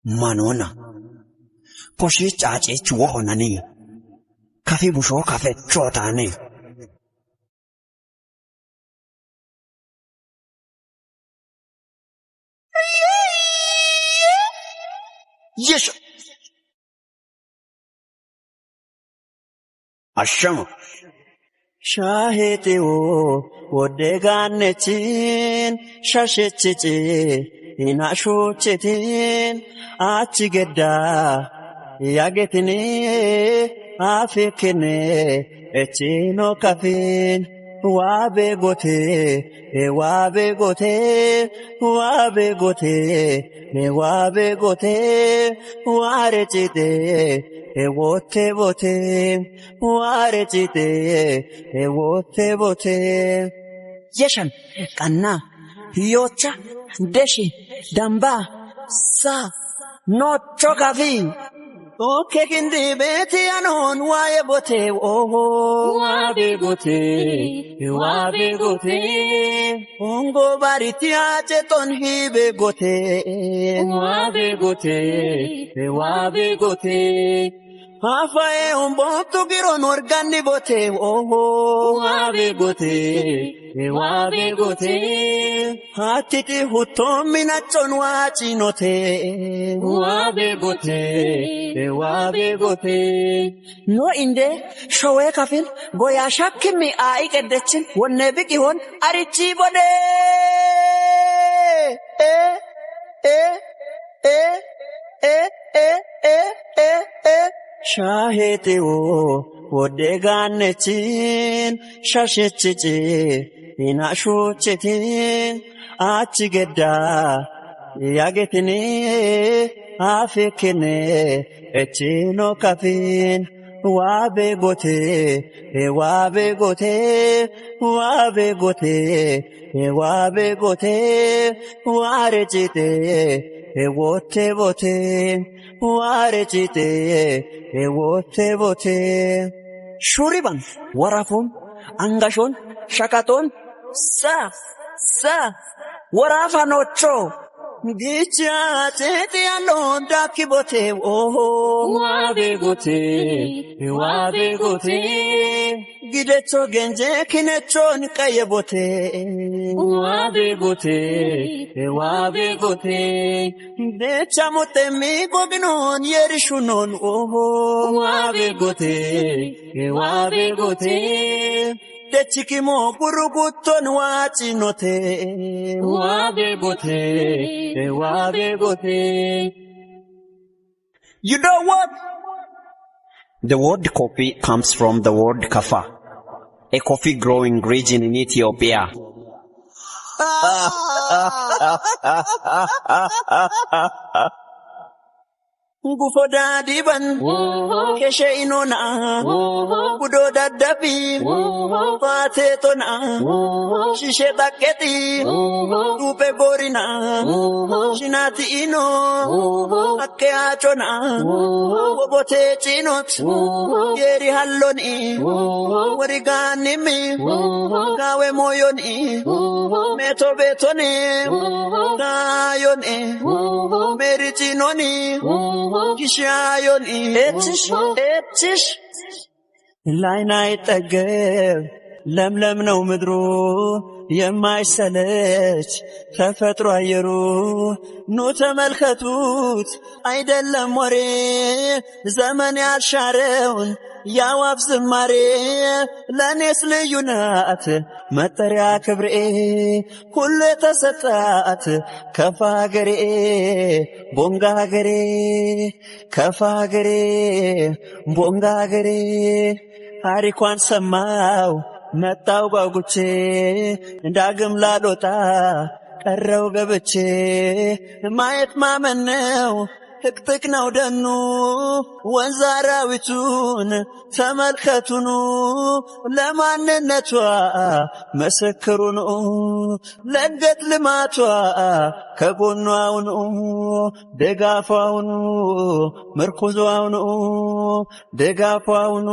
manona poshi chache chuonani kafe busho kafe chotani yes ashama shahete o odeganechin shashechichi inashochetin achigeda yagetini afikene echino kafin wabe gote wabe gote wabe gote wabe gote warechite wote wote warechite wote wote yeshan kanna yocha deshi damba sa no chokavi okay kindi beti anon waye bote oh wabe gote ongo bariti ache ton hibe gote wabe gote afae umboto giron organi bote oh wabe gote hatiti hutomina chonwa chinote wabe gote no inde showe kafin goya shakkimi ai kedechin wonne biki hon arichi bode shahete o odeganechin shashechichi inashochetin achigeda yagetini afikene echino kafin wabe gote wabe gote wabe gote wabe gote warechite wote wote warechite wote wote shuriban warafon angashon shakaton sa warafanocho gicha tete anonda kibote oh wabe gote gidecho genje kinecho nikayebote wabe gote decha motemi gobinon yerishunon oh wabe gote dechikimo buruguton wachinote wabe gote you know what the word coffee comes from the word kafa a coffee growing region in Ethiopia Gufoda diban keshe inona budo dadabi fate tona shishe taketi dupe borina shinati ino akke achona bobote chinot yeri halloni warigani mi kawe moyoni meto betoni kayoni meri chinoni kishayon etish ላይና ይጠገብ ለምለም ነው ምድሩ የማይሰለች ተፈጥሮ አየሩ ኑ ተመልከቱት አይደለም ወሬ ዘመን ያሻረውን ያዋብ ዝማሬ ለኔስ ልዩ ናት መጠሪያ ክብሬ ሁሉ ተሰጣት ከፋ ሀገሬ ቦንጋ ሀገሬ ከፋ ሀገሬ ቦንጋ ሀገሬ ታሪኳን ሰማው መጣው ጓጉቼ እንዳግም ላልወጣ ቀረው ገብቼ ማየት ማመን ነው ጥቅጥቅ ነው ደኑ ወንዝ አራዊቱን ተመልከቱኑ ለማንነቷ መስክሩኑ ለእድገት ልማቷ ከጎኗውኑ ደጋፏውኑ ምርኩዟውኑ ደጋፏውኑ